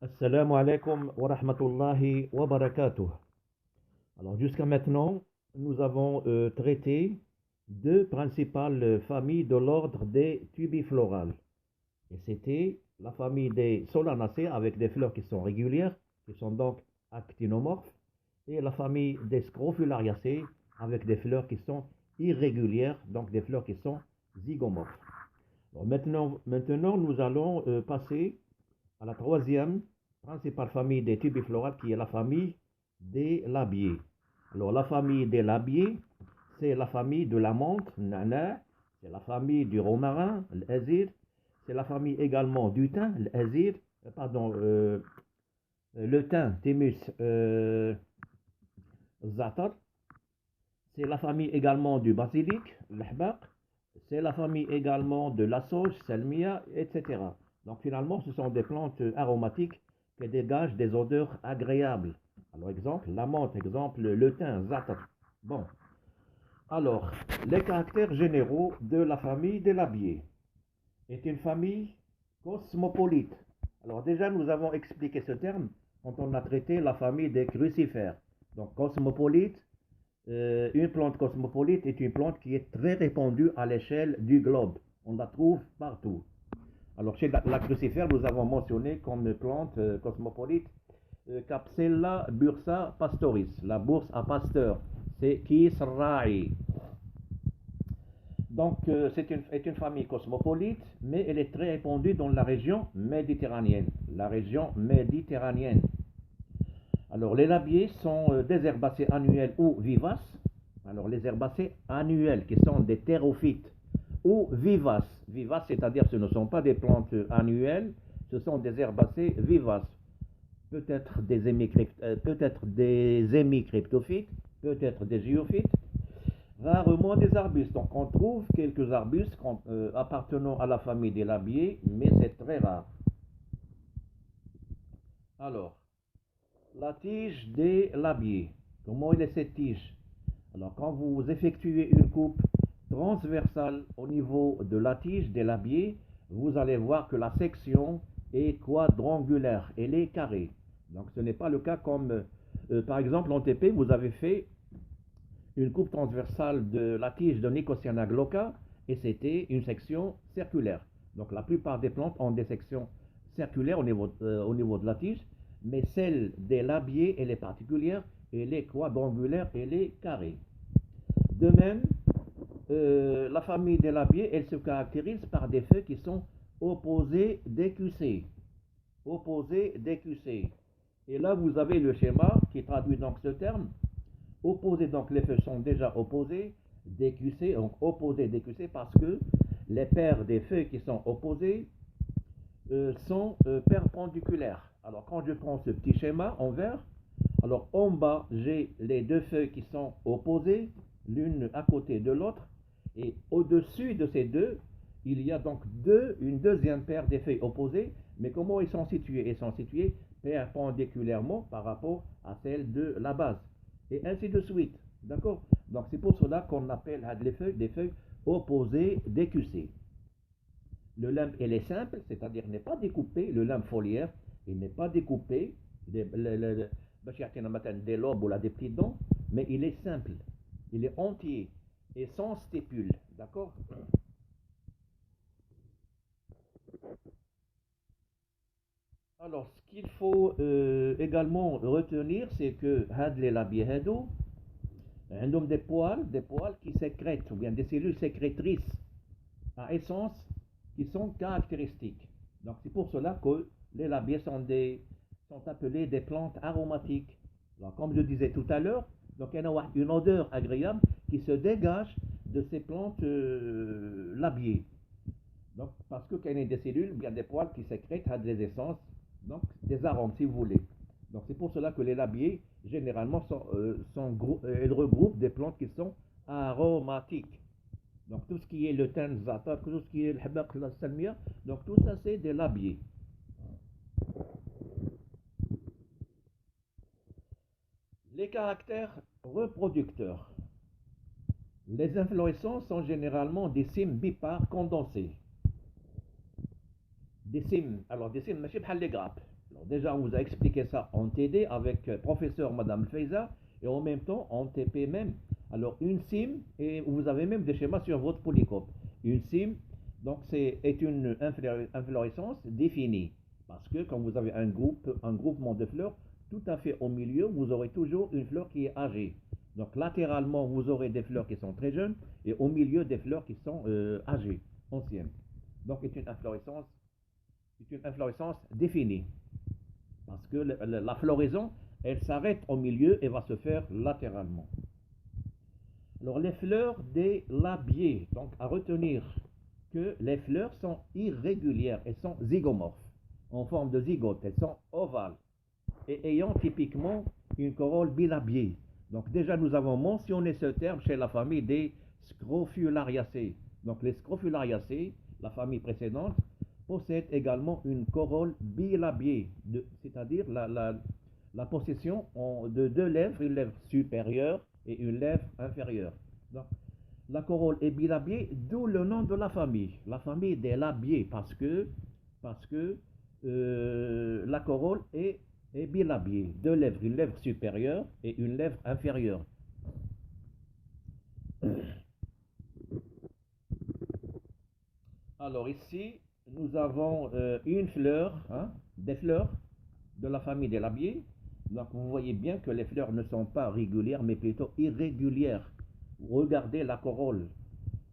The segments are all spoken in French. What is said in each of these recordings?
Assalamu alaikum wa rahmatullahi wa barakatuh. Alors jusqu'à maintenant, nous avons traité deux principales familles de l'ordre des tubiflorales. Et c'était la famille des solanacées avec des fleurs qui sont régulières, qui sont donc actinomorphes, et la famille des scrofulariacées avec des fleurs qui sont irrégulières, donc des fleurs qui sont zygomorphes. Alors maintenant, nous allons passer à la troisième principale famille des tubiflorales qui est la famille des labiers. Alors la famille des labiers, c'est la famille de la menthe, nana, c'est la famille du romarin, l'azir, c'est la famille également du thym, l'azir, pardon, le thym, thymus, zatar, c'est la famille également du basilic, l'ahbaq, c'est la famille également de la sauge, salmia, etc. Donc finalement, ce sont des plantes aromatiques qui dégagent des odeurs agréables. Alors exemple, la menthe, exemple, le thym, zatar. Bon, alors, les caractères généraux de la famille des labiers est une famille cosmopolite. Alors déjà, nous avons expliqué ce terme quand on a traité la famille des crucifères. Donc cosmopolite, une plante cosmopolite est une plante qui est très répandue à l'échelle du globe. On la trouve partout. Alors chez la crucifère, nous avons mentionné comme plante cosmopolite Capsella bursa pastoris, la bourse à pasteur. C'est Kisra'i. Donc c'est une famille cosmopolite, mais elle est très répandue dans la région méditerranéenne. La région méditerranéenne. Alors, les labiers sont des herbacées annuelles ou vivaces. Alors, les herbacées annuelles, qui sont des thérophytes, ou vivaces. Vivaces, c'est-à-dire ce ne sont pas des plantes annuelles, ce sont des herbacées vivaces. Peut-être des hémicryptophytes, peut-être des géophytes, rarement des arbustes. Donc, on trouve quelques arbustes appartenant à la famille des labiers, mais c'est très rare. Alors, la tige des labiers. Comment est cette tige? Alors, quand vous effectuez une coupe transversale au niveau de la tige des labiers, vous allez voir que la section est quadrangulaire, elle est carrée. Donc, ce n'est pas le cas comme, par exemple, en TP, vous avez fait une coupe transversale de la tige de Nicotiana glauca et c'était une section circulaire. Donc, la plupart des plantes ont des sections circulaires au niveau de la tige, mais celle des labiers, elle est particulière, elle est quadrangulaire, elle est carrée. De même, la famille des labiers, elle se caractérise par des feuilles qui sont opposées d'écussées. Opposées d'écussées. Et là, vous avez le schéma qui traduit donc ce terme. Opposées, donc les feuilles sont déjà opposées, d'écussées, donc opposées d'écussées parce que les paires des feuilles qui sont opposées sont perpendiculaires. Alors quand je prends ce petit schéma en vert, alors en bas j'ai les deux feuilles qui sont opposées, l'une à côté de l'autre, et au-dessus de ces deux, il y a donc une deuxième paire des feuilles opposées, mais comment ils sont situés? Ils sont situés perpendiculairement par rapport à celle de la base, et ainsi de suite. D'accord? Donc c'est pour cela qu'on appelle les feuilles des feuilles opposées d'écussées. Le limbe, il est simple, c'est-à-dire n'est pas découpé. Le limbe foliaire, il n'est pas découpé. Des lobes ou des petits dents, mais il est simple. Il est entier et sans stépule. D'accord? Alors, ce qu'il faut également retenir, c'est que had les labiéhédos, ont des poils qui sécrètent, ou bien des cellules sécrétrices à essence qui sont caractéristiques. Donc c'est pour cela que les labiers sont appelés des plantes aromatiques. Alors, comme je disais tout à l'heure, donc il y a une odeur agréable qui se dégage de ces plantes labiers. Donc parce que qu'il y a des cellules, bien des poils qui sécrètent des essences, donc des arômes si vous voulez. Donc c'est pour cela que les labiers généralement ils regroupent des plantes qui sont aromatiques. Donc tout ce qui est le thym, zatar, tout ce qui est le habaq, la salmia, donc tout ça c'est des labiers. Les caractères reproducteurs. Les inflorescences sont généralement des cimes bipares condensées. Des cimes, alors des cimes, ماشي بحال les grappes. Alors déjà, on vous a expliqué ça en TD avec professeur Madame Feiza et en même temps en TP même. Alors une sim, et vous avez même des schémas sur votre polycope. Une sim, donc est une inflorescence définie. Parce que quand vous avez un groupement de fleurs, tout à fait au milieu, vous aurez toujours une fleur qui est âgée. Donc latéralement, vous aurez des fleurs qui sont très jeunes et au milieu des fleurs qui sont âgées, anciennes. Donc c'est une inflorescence définie. Parce que la floraison, elle s'arrête au milieu et va se faire latéralement. Alors les fleurs des labiés, donc à retenir que les fleurs sont irrégulières, elles sont zygomorphes, en forme de zygote, elles sont ovales et ayant typiquement une corolle bilabiée. Donc déjà nous avons mentionné ce terme chez la famille des Scrofulariacées. Donc les Scrofulariacées, la famille précédente, possèdent également une corolle bilabiée, c'est-à-dire la possession de deux lèvres, une lèvre supérieure et une lèvre inférieure. Donc, la corolle est bilabiée, d'où le nom de la famille des labiés, parce que la corolle est bilabiée, deux lèvres, une lèvre supérieure et une lèvre inférieure. Alors ici, nous avons une fleur, hein, des fleurs de la famille des labiés. Donc vous voyez bien que les fleurs ne sont pas régulières, mais plutôt irrégulières. Regardez la corolle.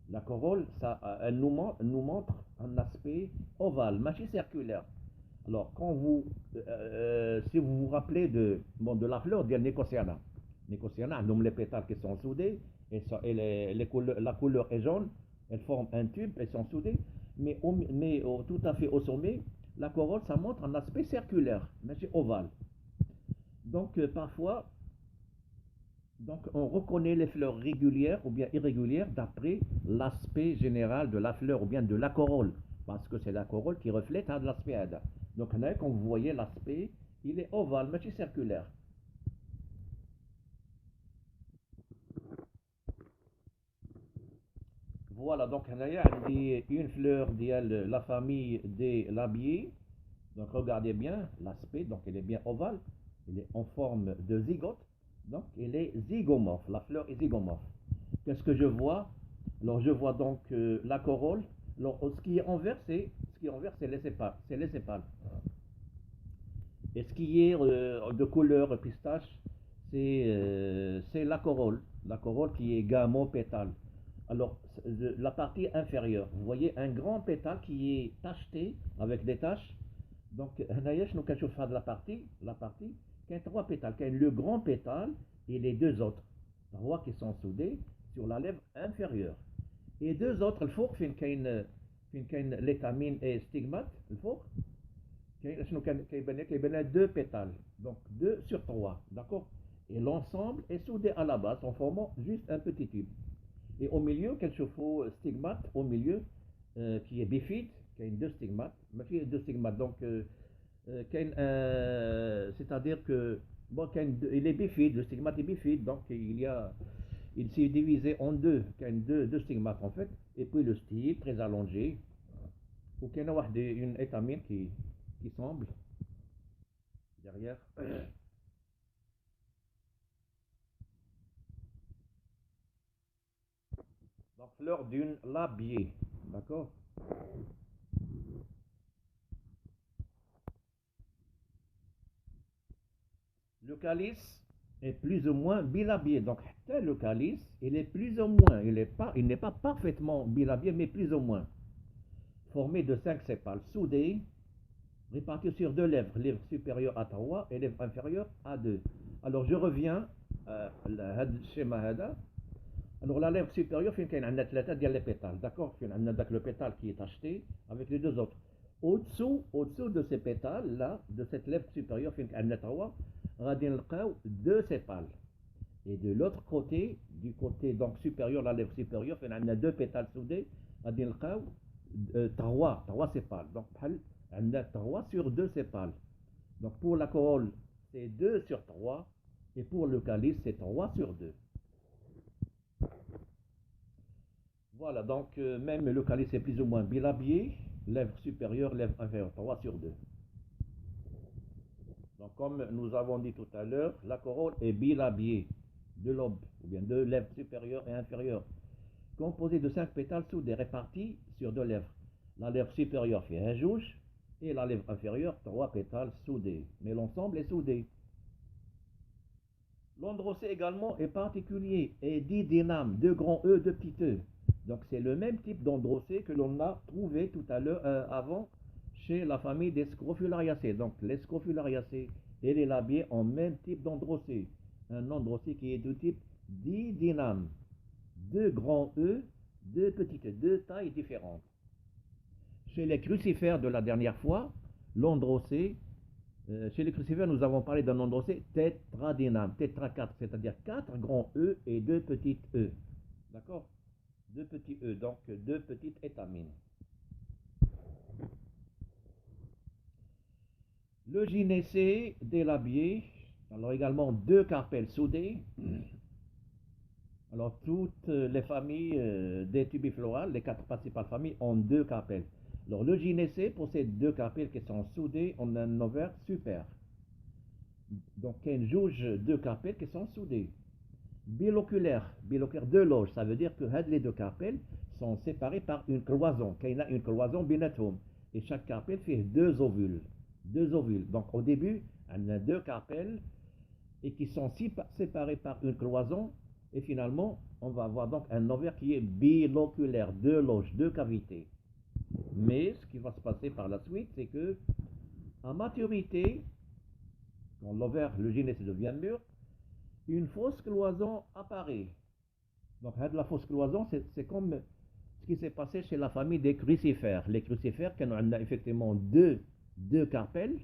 La corolle, ça, elle nous montre un aspect ovale, machine circulaire. Alors, si vous vous rappelez de la fleur de Nicotiana, Nicotiana, donc les pétales qui sont soudés, la couleur est jaune, elles forment un tube, elles sont soudées, mais tout à fait au sommet, la corolle, ça montre un aspect circulaire, mais c'est ovale. Donc, parfois, on reconnaît les fleurs régulières ou bien irrégulières d'après l'aspect général de la fleur ou bien de la corolle, parce que c'est la corolle qui reflète l'aspect ADA. Donc, là, quand vous voyez l'aspect, il est ovale, mais c'est circulaire. Voilà, donc on a une fleur de la famille des labiés. Donc regardez bien l'aspect, donc elle est bien ovale, elle est en forme de zygote, donc elle est zygomorphe, la fleur est zygomorphe. Qu'est-ce que je vois? Alors je vois donc la corolle. Alors ce qui est en vert, c'est les sépales. Et ce qui est de couleur pistache, c'est la corolle qui est gamopétale. Alors, la partie inférieure, vous voyez un grand pétale qui est tacheté avec des taches. Donc, nous cachons la partie qui a trois pétales, qui a le grand pétale et les deux autres, trois qui sont soudés sur la lèvre inférieure. Et deux autres, le four, fin l'étamine et stigmate, le four, كاين deux pétales, donc deux sur trois, d'accord? Et l'ensemble est soudé à la base en formant juste un petit tube. Et au milieu, quelque chose stigmate, au milieu, qui est bifide, qui a deux stigmates, deux stigmates, donc, c'est-à-dire que, bon, il est bifide, le stigmate est bifide, donc il s'est divisé en deux, deux stigmates en fait, et puis le style très allongé, ou qu'il y a une étamine qui semble derrière. Donc fleur d'une labier, d'accord? Le calice est plus ou moins bilabié. Donc le calice, il est plus ou moins, il n'est pas parfaitement bilabié, mais plus ou moins. Formé de 5 sépales soudés, répartis sur deux lèvres, lèvre supérieure à 3 et lèvre inférieure à 2. Alors je reviens à le schéma هذا. Alors la lèvre supérieure, fin كاين عندنا ثلاثه ديال لي pétales, d'accord? fin عندنا داك le pétale qui est acheté avec les deux autres. Au-dessous de ces pétales là, de cette lèvre supérieure, fin عندنا 3, غادي نلقاو deux sépales. Et de l'autre côté, du côté donc supérieur, la lèvre supérieure, fin عندنا deux pétales soudés, غادي نلقاو trois sépales. Donc on a 3 sur 2 sépales. Donc pour la corolle, c'est 2 sur 3. Et pour le calice, c'est 3 sur 2. Voilà, donc même le calice est plus ou moins bilabié. Lèvre supérieure, lèvre inférieure, 3 sur 2. Donc, comme nous avons dit tout à l'heure, la corolle est bilabiée, deux lobes, ou bien deux lèvres supérieures et inférieures, composée de 5 pétales soudés répartis sur deux lèvres. La lèvre supérieure fait un jouge et la lèvre inférieure 3 pétales soudés, mais l'ensemble est soudé. L'androcée également est particulier et dit dyname, deux grands E, deux petits E. Donc c'est le même type d'androcée que l'on a trouvé tout à l'heure avant chez la famille des Scrofulariacées. Donc les Scrofulariacées et les labiés ont même type d'androcée. Un androcée qui est de type didyname. Deux grands E, deux petites E, deux tailles différentes. Chez les crucifères de la dernière fois, l'androcée, chez les crucifères, nous avons parlé d'un androcée tétradyname, tétra 4, c'est-à-dire 4 grands E et 2 petites E. D'accord? 2 petits E, donc 2 petites étamines. Le gynécée des labiés, alors également 2 carpelles soudées. Alors toutes les familles des tubiflorales, les 4 principales familles, ont 2 carpelles. Alors le gynécée possède 2 carpelles qui sont soudées en un ovaire super. Donc il y a une jauge de carpelles qui sont soudées. Biloculaire, deux loges, ça veut dire que les deux carpelles sont séparées par une cloison. Il y a une cloison binatome. Et chaque carpelle fait 2 ovules. 2 ovules. Donc au début, on a 2 carpelles et qui sont séparées par une cloison. Et finalement, on va avoir donc un ovaire qui est biloculaire, 2 loges, 2 cavités. Mais ce qui va se passer par la suite, c'est que à maturité, quand l'ovaire, le gynécée devient mûr, une fausse cloison apparaît. Donc la fausse cloison, c'est comme ce qui s'est passé chez la famille des crucifères. Les crucifères, on a effectivement deux carpelles,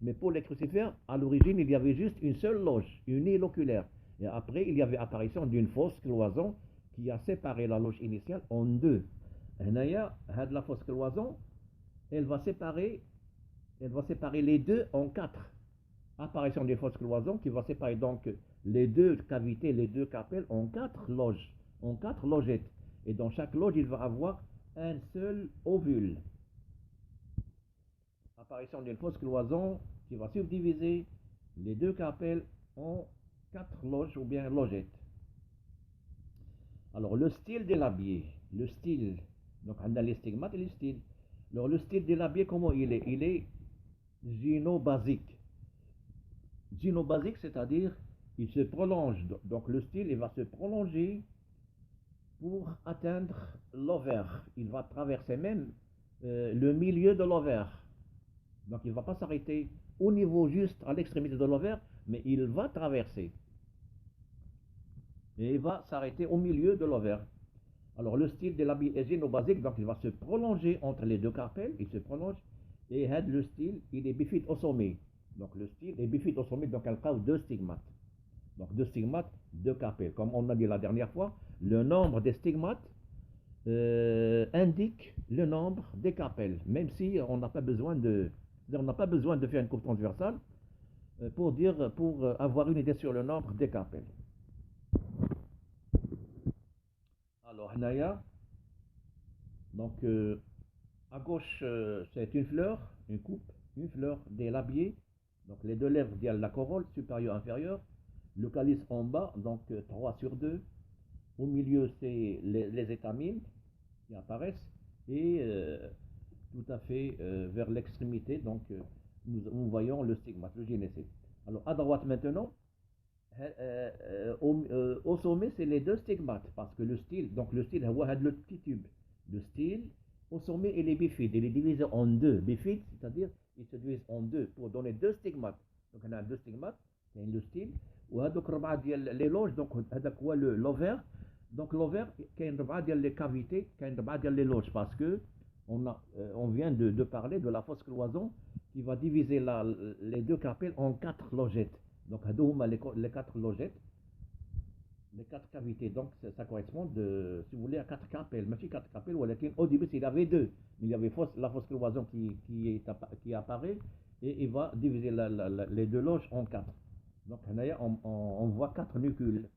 mais pour les crucifères, à l'origine, il y avait juste une seule loge, uniloculaire. Et après, il y avait apparition d'une fausse cloison qui a séparé la loge initiale en 2. Et d'ailleurs, la fausse cloison, elle va séparer les deux en 4. Apparition d'une fausse cloison qui va séparer donc les 2 cavités, les 2 carpelles en 4 loges, en 4 logettes. Et dans chaque loge, il va avoir un seul ovule. Apparition d'une fausse cloison qui va subdiviser les 2 carpelles en 4 loges ou bien logettes. Alors le style des labiés, le style, donc on a les stigmates et les styles. Alors le style des labiés, comment il est? Il est gynobasique. Gynobasique, c'est-à-dire il se prolonge, donc le style il va se prolonger pour atteindre l'ovaire. Il va traverser même le milieu de l'ovaire. Donc il ne va pas s'arrêter au niveau juste à l'extrémité de l'ovaire, mais il va traverser. Et il va s'arrêter au milieu de l'ovaire. Alors le style de l'habit est gynobasique, donc il va se prolonger entre les 2 carpelles, il se prolonge, et le style, il est bifide au sommet. Donc le style est bifide au sommet, donc elle a 2 stigmates. Donc 2 stigmates, 2 carpelles. Comme on a dit la dernière fois, le nombre des stigmates indique le nombre des carpelles, même si on n'a pas besoin de faire une coupe transversale pour avoir une idée sur le nombre des carpelles. Alors Naya, donc à gauche c'est une fleur, une coupe, une fleur des labiés, donc les 2 lèvres de la corolle supérieure inférieure, le calice en bas, donc 3 sur 2. Au milieu, c'est les étamines qui apparaissent. Et tout à fait vers l'extrémité, donc nous voyons le stigmate, le gynécée. Alors à droite maintenant, au sommet, c'est les 2 stigmates, parce que le style, le petit tube. Le style, au sommet, il est bifide, il est divisé en 2. Bifide, c'est-à-dire, il se divise en 2 pour donner 2 stigmates. Donc on a 2 stigmates, c'est le style. وهذوك 4 ديال les loges, donc هذاك هو l'ovaire. Donc l'ovaire, كاين 4 ديال les cavités, كاين 4 ديال les loges, parce que on vient de parler de la fausse cloison qui va diviser les 2 carpelles en 4 logettes. Donc les 4 logettes, les 4 cavités. Donc ça correspond, si vous voulez, à 4 carpelles. Mais 4 carpelles, au début il y avait 2. Il y avait la fausse cloison qui apparaît et il va diviser les 2 loges en 4. Donc on voit 4 nucules.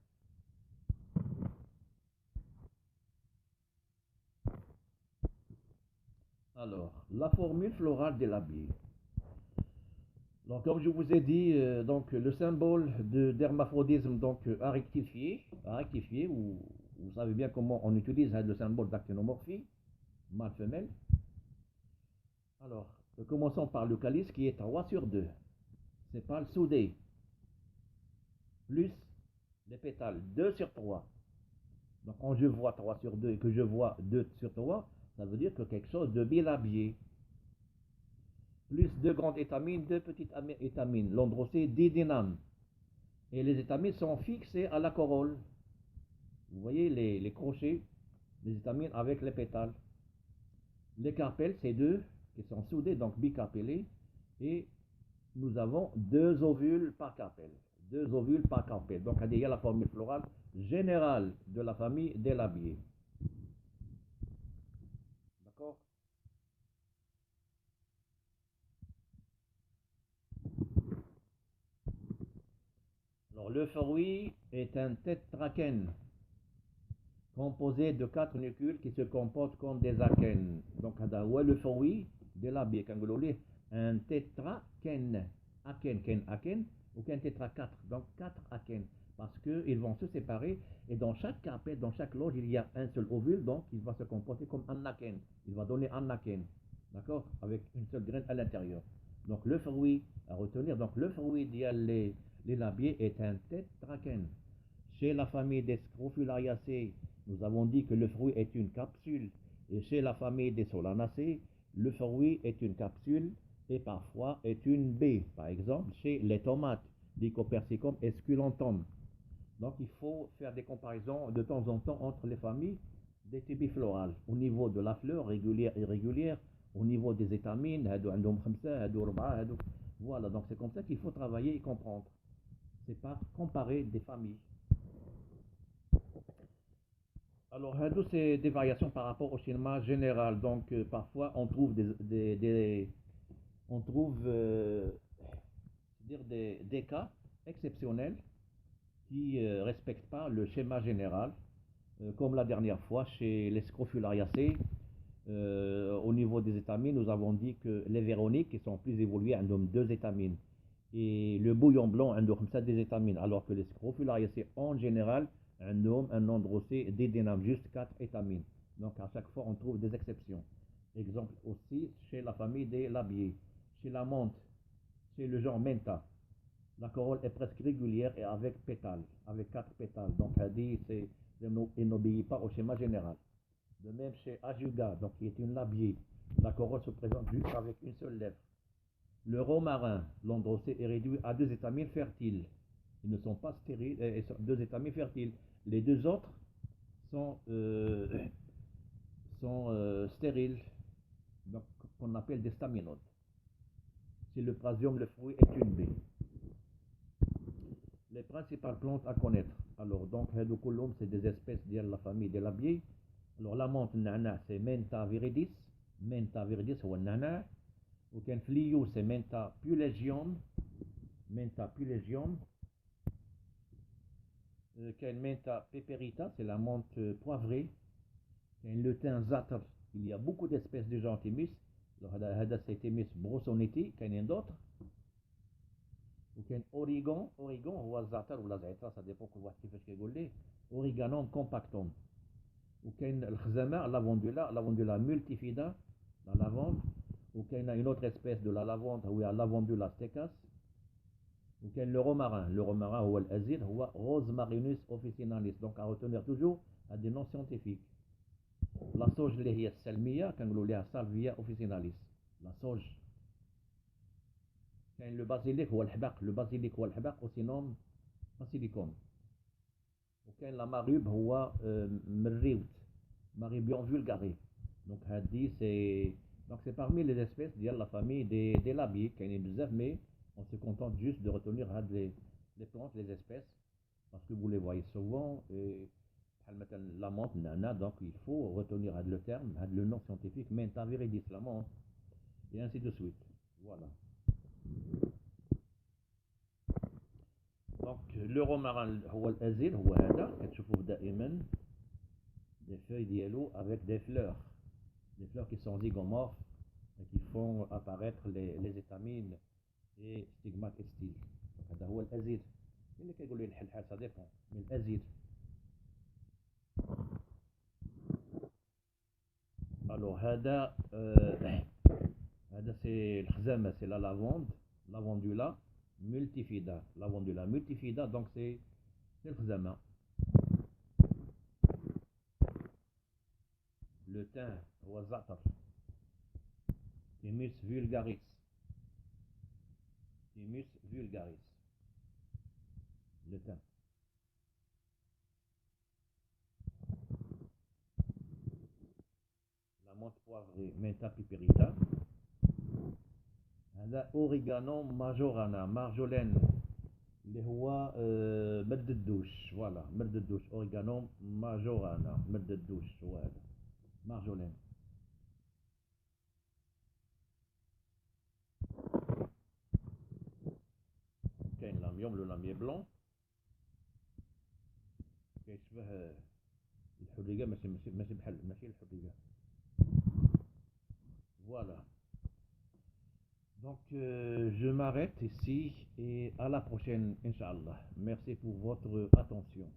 Alors, la formule florale des labiés. Donc, comme je vous ai dit, donc, le symbole de d'hermaphrodisme donc, à rectifier vous savez bien comment on utilise le symbole d'actinomorphie, mâle-femelle. Alors, commençons par le calice qui est 3 sur 2. C'est pas le soudé, plus les pétales, 2 sur 3. Donc, quand je vois 3 sur 2 et que je vois 2 sur 3, ça veut dire que quelque chose de bilabié. Plus 2 grandes étamines, 2 petites étamines. L'androcée didyname. Et les étamines sont fixées à la corolle. Vous voyez les crochets, les étamines avec les pétales. Les carpelles, c'est 2 qui sont soudés, donc bicarpellés. Et nous avons 2 ovules par carpelle. 2 ovules par carpelle. Donc, il y a la formule florale générale de la famille des labiés. D'accord? Alors, le fruit est un tétrachène composé de 4 nucléoles qui se comportent comme des akènes. Donc, le fruit de labié, quand vous l'avez, un tétrachène. Akène, ou qu'un tétra 4. Donc, 4 akènes. Parce qu'ils vont se séparer et dans chaque carpette, dans chaque loge, il y a un seul ovule, donc il va se comporter comme un akène. Il va donner un akène. D'accord? Avec une seule graine à l'intérieur. Donc, le fruit à retenir, donc le fruit les labiés est un tétrachène. Chez la famille des Scrofulariacées, nous avons dit que le fruit est une capsule. Et chez la famille des Solanacées, le fruit est une capsule et parfois est une baie. Par exemple, chez les tomates, Lycopersicum esculentum. Donc, il faut faire des comparaisons de temps en temps entre les familles des tubiflorales. Au niveau de la fleur, régulière et irrégulière, au niveau des étamines, voilà, donc c'est comme ça qu'il faut travailler et comprendre. C'est pas comparer des familles. Alors, c'est des variations par rapport au schéma général. Donc, parfois, on trouve on trouve des cas exceptionnels qui ne respectent pas le schéma général, comme la dernière fois chez les Scrofulariacées. Au niveau des étamines, nous avons dit que les véroniques, qui sont plus évoluées, ont 2 étamines. Et le bouillon blanc, ça des étamines. Alors que les Scrofulariacées, en général, un androcée, dédéname, juste 4 étamines. Donc à chaque fois, on trouve des exceptions. Exemple aussi chez la famille des labiés. Chez la menthe, chez le genre menta, la corolle est presque régulière et avec pétales, avec 4 pétales. Donc il n'obéit pas au schéma général. De même chez Ajuga, donc qui est une labier, la corolle se présente juste avec une seule lèvre. Le romarin, l'androcée est réduit à 2 étamines fertiles. Ils ne sont pas stériles, 2 étamines fertiles. Les 2 autres sont, stériles, donc qu'on appelle des staminodes. Si le prasium, le fruit, est une baie. Les principales plantes à connaître. Alors, donc, c'est des espèces de la famille des labiers. Alors, la menthe nana, c'est Mentha viridis. Mentha viridis, ou nana. Ou qu'un fliou, c'est Mentha pulegium. Mentha pulegium. Qu'un Mentha peperita, c'est la menthe poivrée. Qu'un le thym zatar, il y a beaucoup d'espèces de genre Thymis. Alors, c'est Thymis brossoneti, qu'un y en a d'autres. وكان اوريغون هو الزعتر ولا زعتر ça dépend كل واحد كيفاش كيقول ليه اوريغانوم كومباكتوم وكاين الخزامه لافوندولا مولتيفيدا لا لافوند وكاين une autre espèce de la lavande هو لافوندولا ستيكاس وكاين لو رومارين هو الازيل هو روزمارينوس اوفيسيناليس دونك à retenir toujours à des noms scientifiques la sauge اللي هي السلميه كنقولوا ليها سالفيا اوفيسيناليس la sauge كاين لو بازيليك هو الحباق وسينوم باسيليكوم وكاين لا ماريوب هو مريوت ماريبيون فولغاري دونك هادي سي donc c'est parmi les espèces ديال la famille des labiers كاينين بزاف mais on se contente juste de retenir les plantes les espèces parce que vous les voyez souvent et بحال مثلا la menthe nana donc il faut retenir le terme le nom scientifique Mentha viridis la menthe et ainsi de suite voilà. Donc le romarin هو الازيل هو هذا كتشوفوه دائما des feuilles d'yellow avec des fleurs qui sont zygomorphes et qui font apparaître les étamines et stigmate style. هذا هو الازير. اللي كيقول لي الحلحال ça dépend من الازير. Alors هذا سي الخزامه سي لا لافوند lavandula multifida. Lavandula multifida donc c'est الخزامه. Le thym هو الزعتر. Thymus vulgaris. Thymus vulgaris. Le thym. La menthe poivrée Mentha piperita. هذا اوريغانو ماجورانا مارجولين اللي هو مرد الدوش. فوالا مرد الدوش اوريغانو ماجورانا مرد الدوش هو هذا مارجولين. كاين لاميوم لو لامي بلون كيشبه الحريقه ماشي بحال ماشي الحريقه. Voilà. Donc, je m'arrête ici et à la prochaine, Inch'Allah. Merci pour votre attention.